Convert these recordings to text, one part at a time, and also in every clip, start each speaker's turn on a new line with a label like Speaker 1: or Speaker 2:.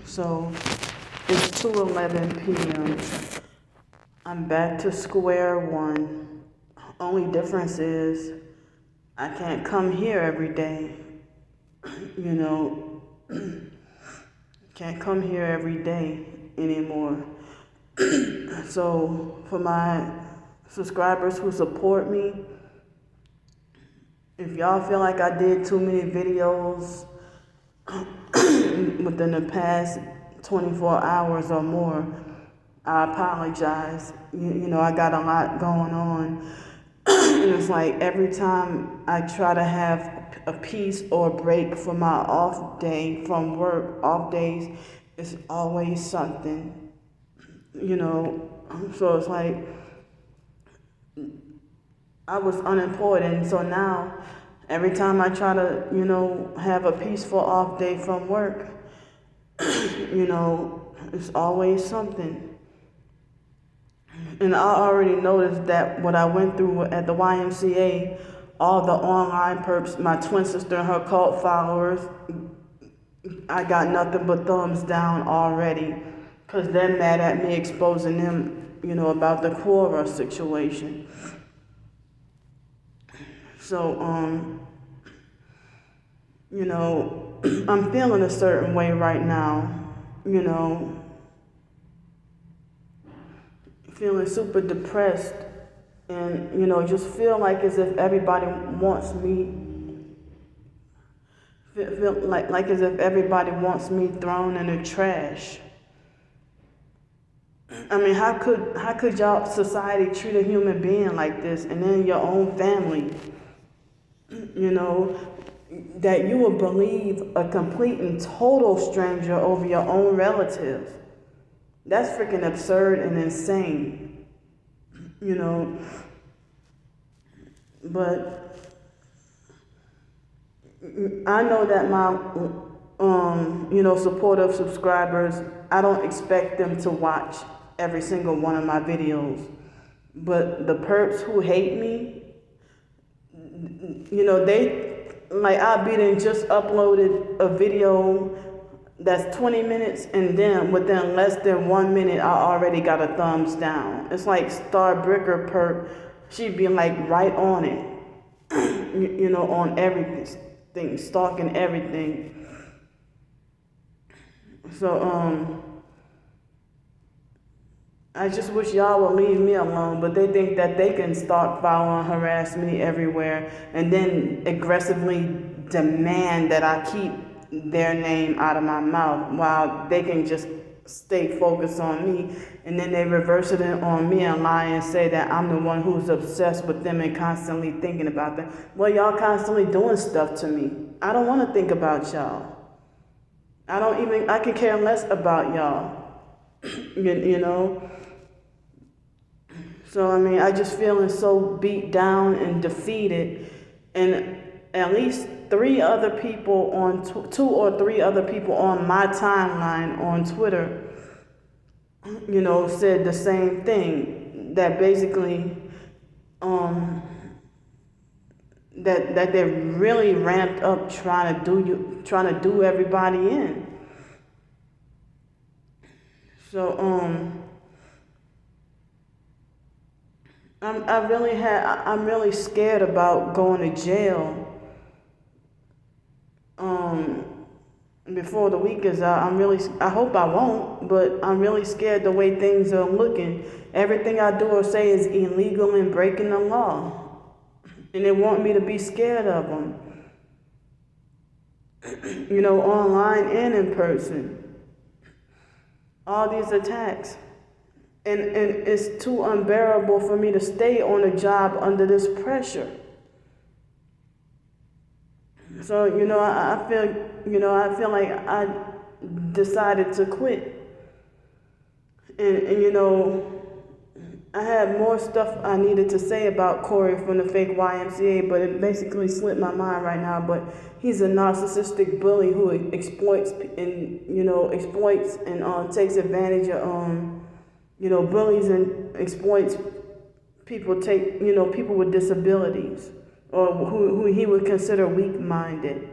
Speaker 1: So it's 2:11 p.m. I'm back to square one. Only difference is I can't come here every day. You know, can't come here every day anymore. So for my subscribers who support me, if y'all feel like I did too many videos within the past 24 hours or more, I apologize. You know, I got a lot going on. And it's like every time I try to have a piece or a break for my off day from work, off days, it's always something, you know. So it's like I was unemployed, and so now every time I try to, you know, have a peaceful off day from work, you know, it's always something. And I already noticed that what I went through at the YMCA, all the online perps, my twin sister and her cult followers, I got nothing but thumbs down already, because they're mad at me exposing them, you know, about the Quora situation. So, you know, I'm feeling a certain way right now, you know, feeling super depressed, and, you know, just feel like as if everybody wants me, feel like as if everybody wants me thrown in the trash. I mean, how could y'all society treat a human being like this, and then your own family, you know, that you would believe a complete and total stranger over your own relatives? That's freaking absurd and insane, you know. But I know that my, you know, supportive subscribers, I don't expect them to watch every single one of my videos. But the perps who hate me, you know, they, like, I just uploaded a video that's 20 minutes, and then within less than 1 minute, I already got a thumbs down. It's like Starbricker perp, she'd be like right on it, you know, on everything, stalking everything. So, I just wish y'all would leave me alone, but they think that they can stalk, follow, and harass me everywhere, and then aggressively demand that I keep their name out of my mouth, while they can just stay focused on me, and then they reverse it on me and lie and say that I'm the one who's obsessed with them and constantly thinking about them. Well, y'all constantly doing stuff to me. I don't want to think about y'all. I can care less about y'all, you know. So, I mean, I just feeling so beat down and defeated, and at least two or three other people on my timeline on Twitter, you know, said the same thing, that basically, that they're really ramped up trying to do everybody in. So, I'm really scared about going to jail. Before the week is out, I hope I won't, but I'm really scared the way things are looking. Everything I do or say is illegal and breaking the law, and they want me to be scared of them. You know, online and in person. All these attacks. And it's too unbearable for me to stay on a job under this pressure. So, you know, I feel like I decided to quit. And you know, I had more stuff I needed to say about Corey from the fake YMCA, but it basically slipped my mind right now. But he's a narcissistic bully who exploits and takes advantage of, you know, bullies and exploits people people with disabilities, or who he would consider weak-minded.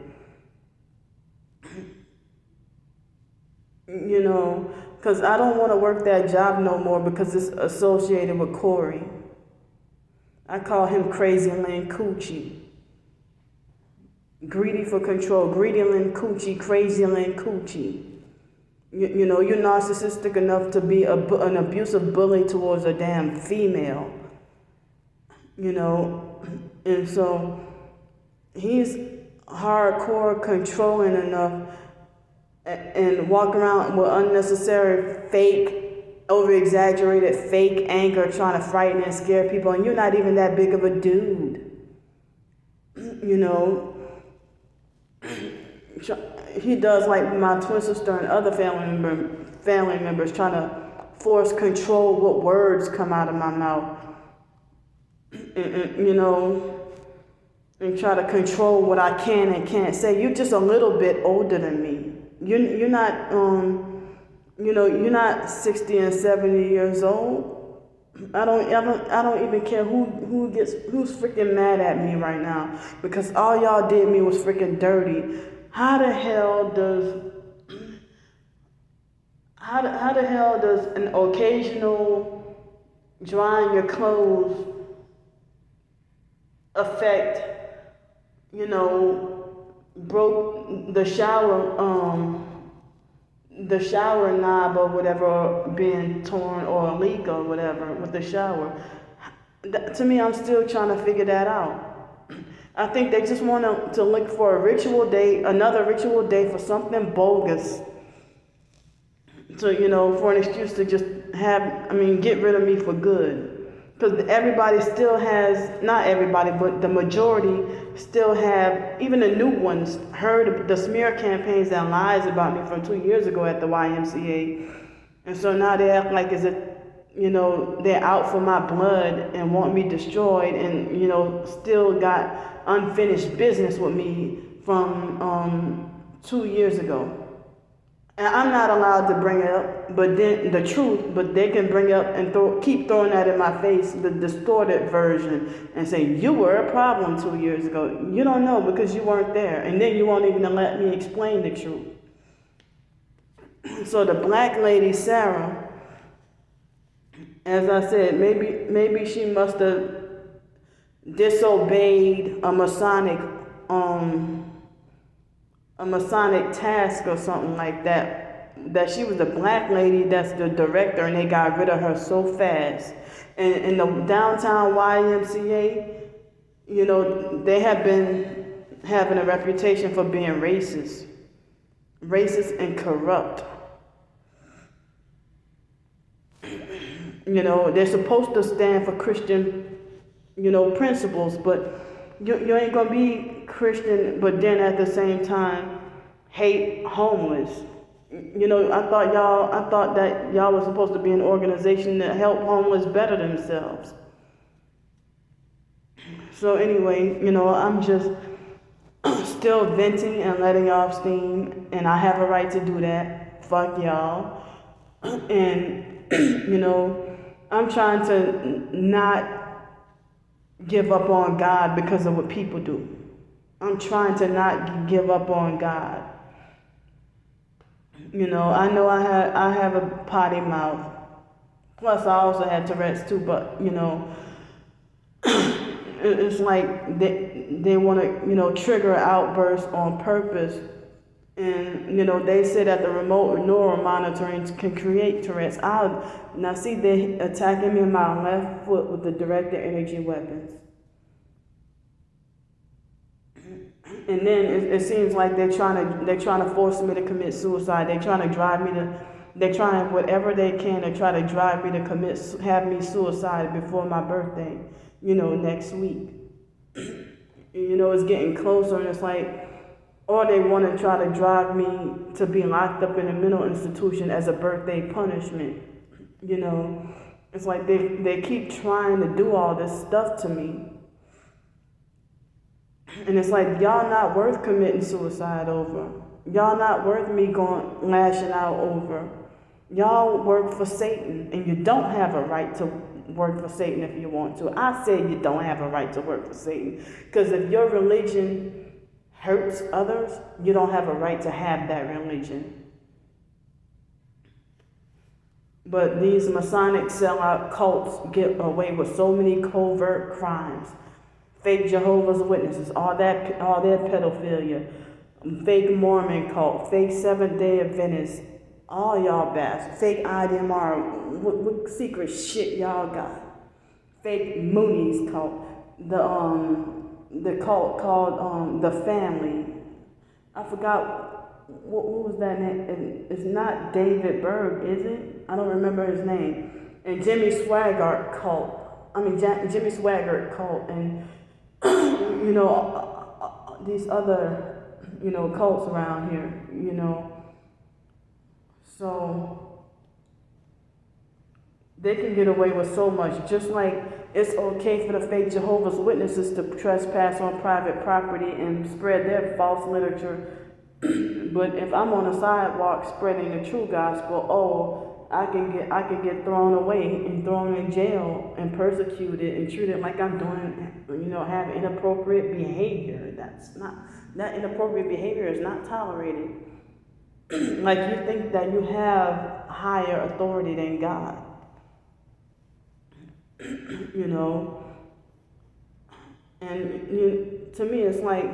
Speaker 1: you know, because I don't want to work that job no more because it's associated with Corey. I call him Crazy Lynn Coochie. Greedy for control, Greedy Lynn Coochie, Crazy Lynn Coochie. You know, you're narcissistic enough to be an abusive bully towards a damn female. You know, and so he's hardcore controlling enough and walk around with unnecessary fake, over-exaggerated fake anger, trying to frighten and scare people, and you're not even that big of a dude. You know, he does like my twin sister and other family members, trying to force control what words come out of my mouth, you know, and try to control what I can and can't say. You're just a little bit older than me. You're not you know, you're not 60 and 70 years old. I don't even care who's freaking mad at me right now, because all y'all did me was freaking dirty. How the hell does an occasional drying your clothes affect, you know, broke the shower knob or whatever being torn, or a leak or whatever with the shower? To me, I'm still trying to figure that out. I think they just want to look for a ritual day, another ritual day for something bogus. So, you know, for an excuse to just get rid of me for good. Because everybody still has, not everybody, but the majority still have, even the new ones, heard the smear campaigns and lies about me from 2 years ago at the YMCA. And so now they act like as if, you know, they're out for my blood and want me destroyed, and, you know, still got unfinished business with me from 2 years ago. And I'm not allowed to bring it up, but then the truth, but they can bring it up and keep throwing that in my face, the distorted version, and say, you were a problem 2 years ago. You don't know because you weren't there. And then you won't even let me explain the truth. So the black lady, Sarah, as I said, maybe she must have disobeyed a Masonic task or something like that. That she was the black lady that's the director, and they got rid of her so fast. And in the downtown YMCA, you know, they have been having a reputation for being racist and corrupt. You know, they're supposed to stand for Christian, you know, principles, but you ain't gonna be Christian, but then at the same time hate homeless. You know, I thought that y'all was supposed to be an organization that help homeless better themselves. So anyway, you know, I'm just still venting and letting off steam, and I have a right to do that. Fuck y'all. And you know, I'm trying to not give up on God because of what people do. I'm trying to not give up on God. You know I have a potty mouth. Plus I also had Tourette's too, but you know, it's like they want to, you know, trigger outbursts on purpose. And, you know, they say that the remote neural monitoring can create Tourette's. Now see, they attacking me in my left foot with the directed energy weapons. And then it seems like they're trying to force me to commit suicide. They're trying whatever they can to try to drive me to have me suicide before my birthday, you know, next week. You know, it's getting closer, and it's like, or they want to try to drive me to be locked up in a mental institution as a birthday punishment. You know, it's like they keep trying to do all this stuff to me. And it's like, y'all not worth committing suicide over. Y'all not worth me lashing out over. Y'all work for Satan, and you don't have a right to work for Satan if you want to. I said you don't have a right to work for Satan, because if your religion hurts others, you don't have a right to have that religion. But these Masonic sellout cults get away with so many covert crimes. Fake Jehovah's Witnesses, all that pedophilia, fake Mormon cult, fake Seventh-day Adventists, all y'all bastards, fake IDMR, what secret shit y'all got? Fake Moonies cult, the cult called the Family. I forgot what was that name. It's not David Berg, is it? I don't remember his name. And Jimmy Swaggart cult. Jimmy Swaggart cult, and these other cults around here. So they can get away with so much. Just like it's okay for the fake Jehovah's Witnesses to trespass on private property and spread their false literature. But if I'm on a sidewalk spreading the true gospel, I can get thrown away and thrown in jail and persecuted and treated like I'm doing, have inappropriate behavior. That inappropriate behavior is not tolerated. Like you think that you have higher authority than God. And to me it's like,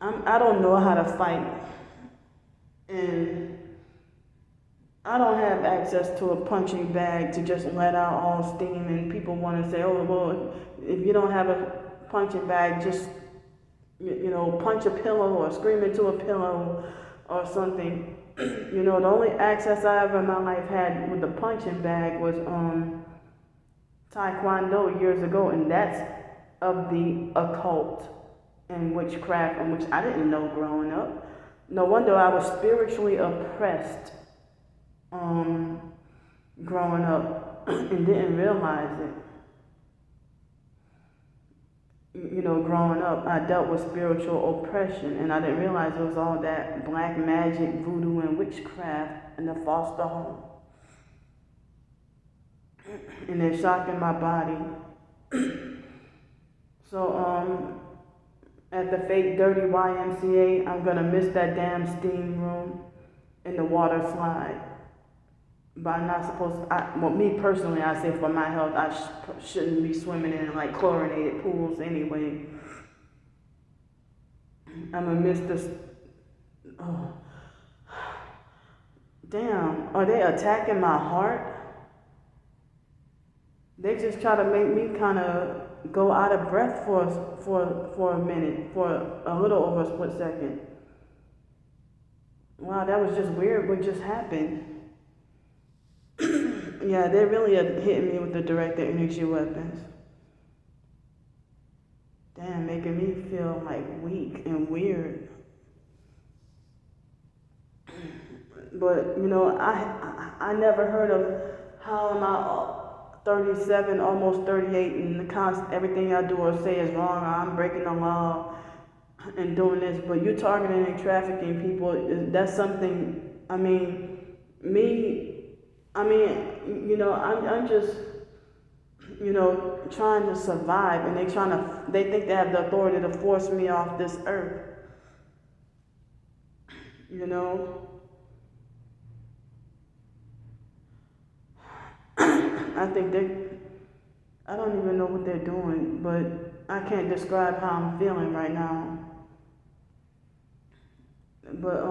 Speaker 1: I don't know how to fight, and I don't have access to a punching bag to just let out all steam, and people want to say, oh, well, if you don't have a punching bag, just, punch a pillow or scream into a pillow or something. The only access I ever in my life had with the punching bag was Taekwondo years ago, and that's of the occult and witchcraft, and which I didn't know growing up. No wonder I was spiritually oppressed growing up and didn't realize it. Growing up, I dealt with spiritual oppression, and I didn't realize it was all that black magic, voodoo, and witchcraft in the foster home. And they're shocking my body. So, at the fake dirty YMCA, I'm gonna miss that damn steam room and the water slide. But I'm not supposed to, me personally, I say for my health, I shouldn't be swimming in like chlorinated pools anyway. I'm gonna miss this. Oh. Damn, are they attacking my heart? They just try to make me kind of go out of breath for a minute, for a little over a split second. Wow, that was just weird what just happened. Yeah, they really hitting me with the directed energy weapons. Damn, making me feel like weak and weird. But, I never heard of how am I 37, almost 38, and everything I do or say is wrong, or I'm breaking the law and doing this. But you targeting and trafficking people, that's something, I'm just, trying to survive, and they think they have the authority to force me off this earth. I don't even know what they're doing, but I can't describe how I'm feeling right now. But,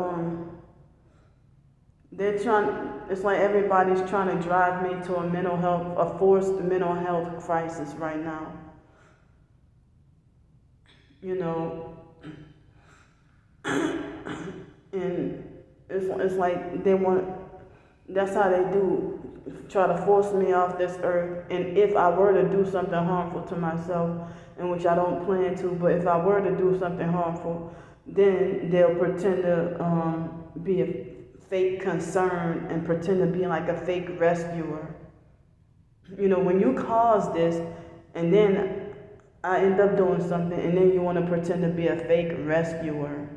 Speaker 1: it's like everybody's trying to drive me to a forced mental health crisis right now. And it's like that's how they do, try to force me off this earth. And if I were to do something harmful to myself, in which I don't plan to, but if I were to do something harmful, then they'll pretend to be a fake concern and pretend to be like a fake rescuer. When you cause this and then I end up doing something and then you want to pretend to be a fake rescuer,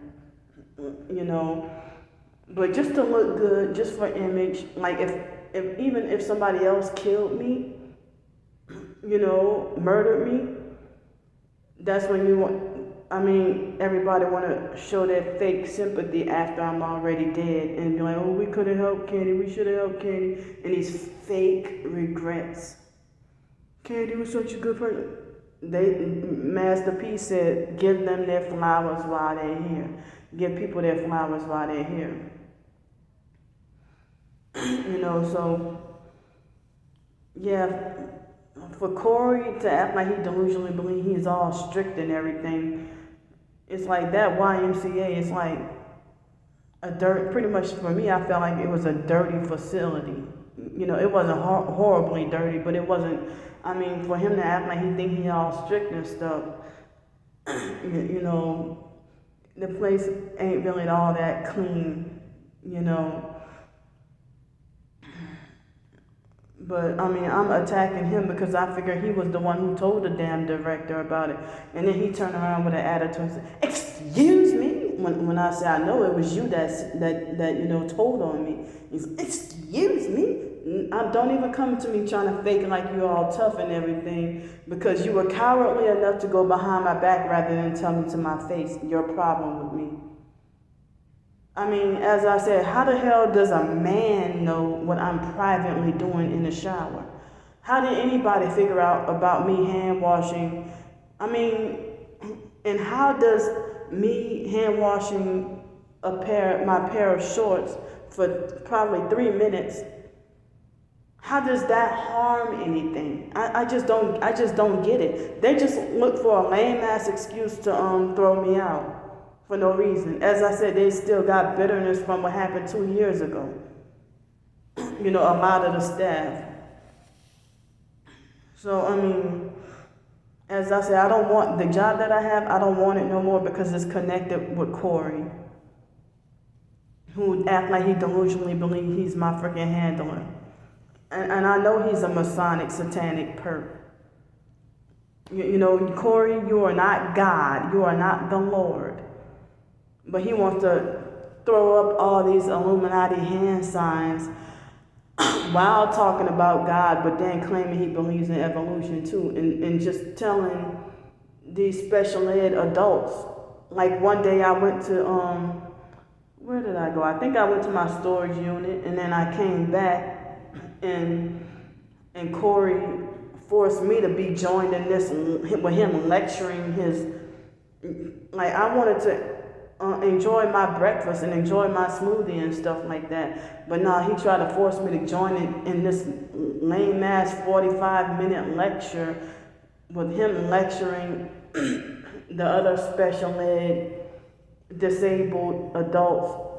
Speaker 1: but just to look good, just for image, like even if somebody else killed me, murdered me, that's when you want, I mean, everybody want to show their fake sympathy after I'm already dead and be like, oh, we could have helped Candy, we should have helped Candy, and these fake regrets. Candy was such a good person. Master P said, give them their flowers while they're here. Give people their flowers while they're here. So, yeah, for Corey to act like he delusionally believes he's all strict and everything, it's like that YMCA, it's like pretty much for me, I felt like it was a dirty facility. It wasn't horribly dirty, but it wasn't, for him to act like he think he all strict and stuff, the place ain't really all that clean, But, I'm attacking him because I figure he was the one who told the damn director about it. And then he turned around with an attitude and said, excuse me? When I said, I know it was you that told on me. He's, excuse me? Don't even come to me trying to fake like you're all tough and everything, because you were cowardly enough to go behind my back rather than tell me to my face your problem with me. As I said, how the hell does a man know what I'm privately doing in the shower? How did anybody figure out about me hand washing? And how does me hand washing my pair of shorts for probably 3 minutes, how does that harm anything? I just don't get it. They just look for a lame ass excuse to throw me out. For no reason. As I said, they still got bitterness from what happened 2 years ago. A lot of the staff. So, as I said, I don't want the job that I have, I don't want it no more because it's connected with Corey, who act like he delusionally believes he's my freaking handler. And I know he's a Masonic satanic perp. Corey, you are not God. You are not the Lord. But he wants to throw up all these Illuminati hand signs while talking about God, but then claiming he believes in evolution too, and just telling these special ed adults. Like one day I went to, where did I go? I think I went to my storage unit, and then I came back, and Corey forced me to be joined in this with him lecturing his, I wanted to enjoy my breakfast and enjoy my smoothie and stuff like that. But no, he tried to force me to join in this lame ass 45-minute lecture with him lecturing the other special ed disabled adults.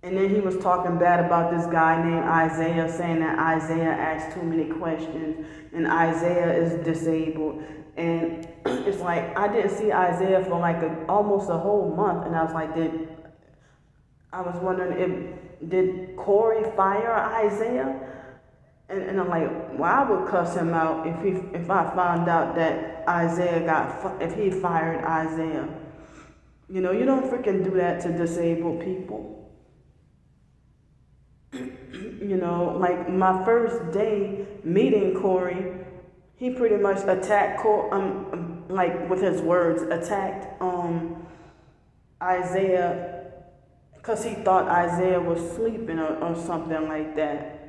Speaker 1: And then he was talking bad about this guy named Isaiah, saying that Isaiah asked too many questions and Isaiah is disabled. And it's like, I didn't see Isaiah for almost a whole month. And I was like, did Corey fire Isaiah? And I'm like, well, I would cuss him out if I found out that if he fired Isaiah. You don't freaking do that to disabled people. My first day meeting Corey, he pretty much attacked with his words, attacked Isaiah because he thought Isaiah was sleeping or something like that.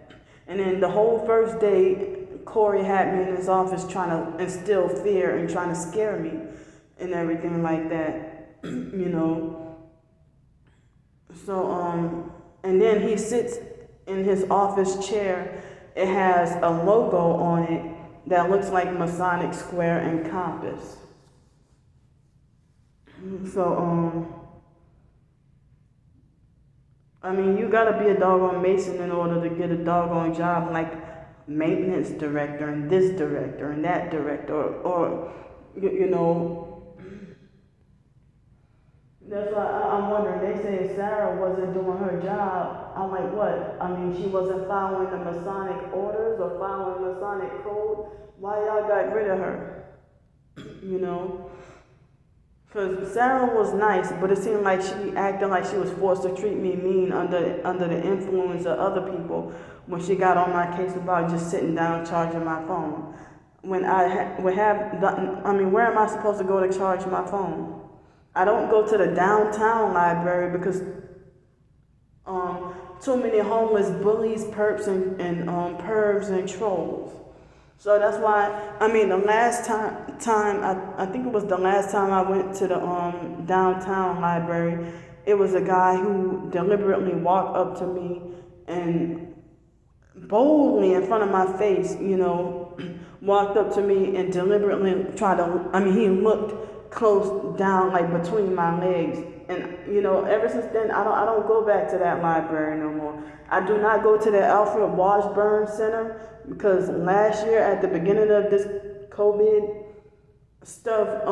Speaker 1: And then the whole first day, Corey had me in his office trying to instill fear and trying to scare me and everything like that, So, and then he sits in his office chair. It has a logo on it that looks like Masonic square and compass. So, you gotta be a doggone Mason in order to get a doggone job like maintenance director and this director and that director, or That's why I'm wondering, they say Sarah wasn't doing her job. I'm like, what? She wasn't following the Masonic orders or following Masonic code. Why y'all got rid of her? Because Sarah was nice, but it seemed like she acted like she was forced to treat me mean under the influence of other people when she got on my case about just sitting down charging my phone. when would have, where am I supposed to go to charge my phone? I don't go to the downtown library because too many homeless bullies, perps, and pervs and trolls. So that's why, the last time I think it was the last time I went to the downtown library, it was a guy who deliberately walked up to me and boldly in front of my face, walked up to me and deliberately tried to, he looked close down, like between my legs. And, ever since then, I don't go back to that library no more. I do not go to the Alfred Washburn Center because last year at the beginning of this COVID stuff,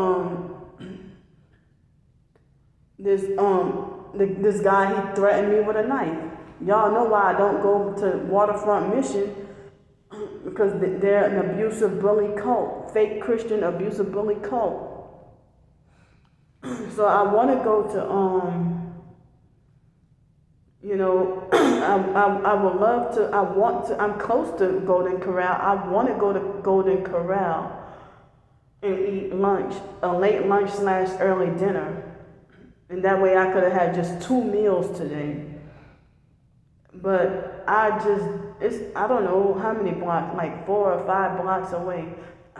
Speaker 1: this guy, he threatened me with a knife. Y'all know why I don't go to Waterfront Mission, because they're an abusive bully cult, fake Christian abusive bully cult. So I want to go to, I would love to, I'm close to Golden Corral. I want to go to Golden Corral and eat lunch, a late lunch / early dinner. And that way I could have had just 2 meals today. But I don't know how many blocks, like 4 or 5 blocks away.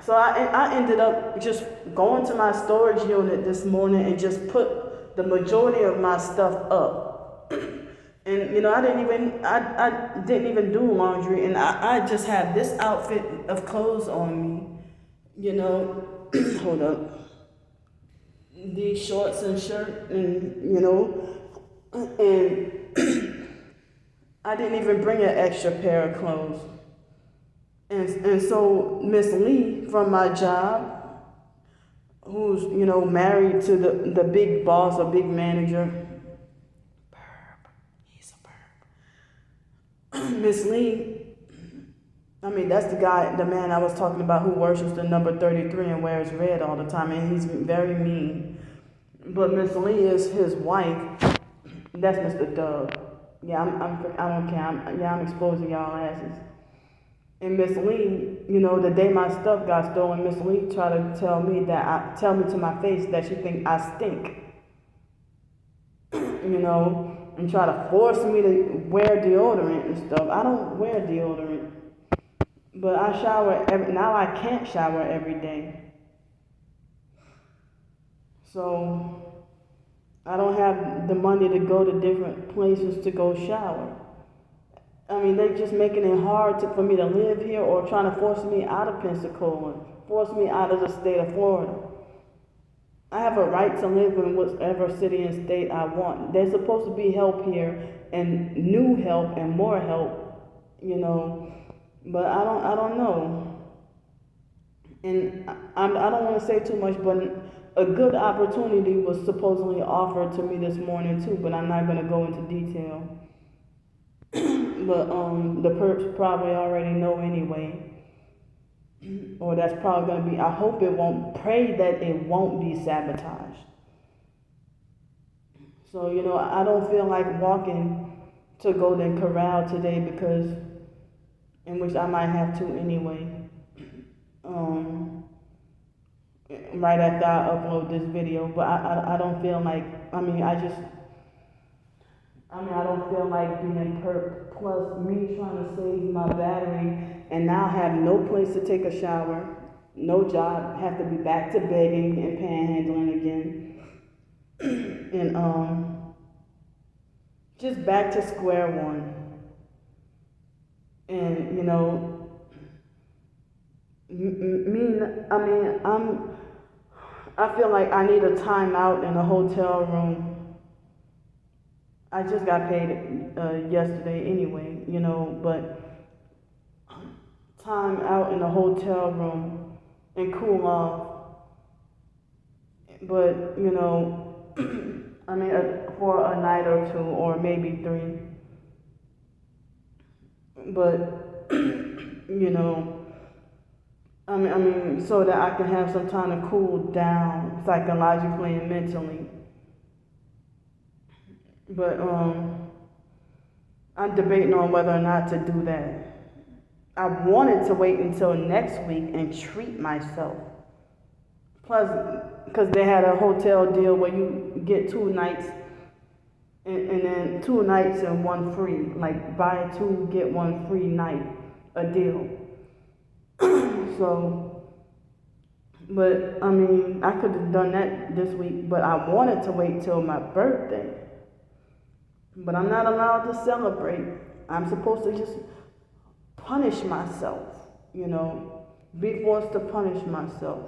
Speaker 1: So I ended up just going to my storage unit this morning and just put the majority of my stuff up. And I didn't even do laundry, and I just have this outfit of clothes on me. Hold up. These shorts and shirt, and and I didn't even bring an extra pair of clothes. And so Miss Lee from my job, who's, married to the big boss or big manager, he's a perp. Miss Lee, that's the man I was talking about who worships the number 33 and wears red all the time, and he's very mean. But Miss Lee is his wife. That's Mr. Doug. Yeah, I don't care. I'm exposing y'all asses. And Miss Lee, the day my stuff got stolen, Miss Lee tried to tell me to my face that she think I stink. And try to force me to wear deodorant and stuff. I don't wear deodorant. But I shower now I can't shower every day. So I don't have the money to go to different places to go shower. They're just making it hard for me to live here, or trying to force me out of Pensacola, force me out of the state of Florida. I have a right to live in whatever city and state I want. There's supposed to be help here, and new help and more help, but I don't know. And I don't want to say too much, but a good opportunity was supposedly offered to me this morning too, but I'm not going to go into detail. But the perps probably already know anyway. Or that's probably going to be, I hope it won't, pray that it won't be sabotaged. So, I don't feel like walking to Golden Corral today because, in which I might have to anyway. Right after I upload this video, but I don't feel like, I don't feel like being perp, plus me trying to save my battery and now have no place to take a shower, no job, have to be back to begging and panhandling again. And just back to square one. And I feel like I need a timeout in a hotel room. I just got paid yesterday anyway, but time out in a hotel room and cool off. But, for a night or 2 or maybe 3. But, so that I can have some time to cool down psychologically and mentally. But I'm debating on whether or not to do that. I wanted to wait until next week and treat myself. Plus, because they had a hotel deal where you get 2 nights and then 2 nights and one free. Like buy two, get one free night, a deal. So, but I mean, I could have done that this week, but I wanted to wait till my birthday. But I'm not allowed to celebrate. I'm supposed to just punish myself, be forced to punish myself.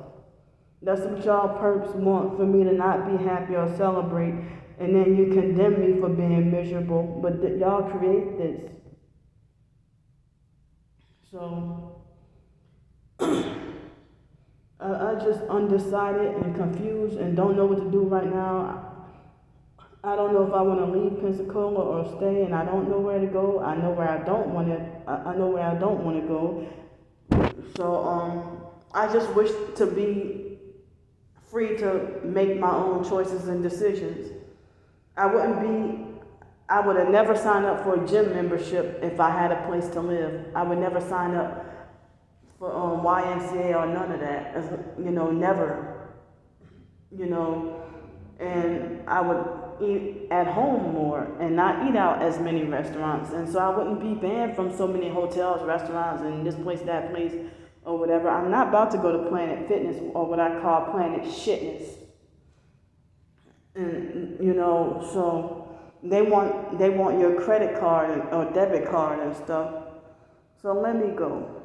Speaker 1: That's what y'all perps want, for me to not be happy or celebrate, and then you condemn me for being miserable, but y'all create this. So, I just undecided and confused and don't know what to do right now. I don't know if I want to leave Pensacola or stay, and I don't know where to go. I know where I don't want to. I know where I don't want to go. So I just wish to be free to make my own choices and decisions. I would have never signed up for a gym membership if I had a place to live. I would never sign up for YMCA or none of that. Never. And I would eat at home more and not eat out as many restaurants. And so I wouldn't be banned from so many hotels, restaurants, and this place, that place, or whatever. I'm not about to go to Planet Fitness, or what I call Planet Shitness. And so they want your credit card or debit card and stuff. So let me go.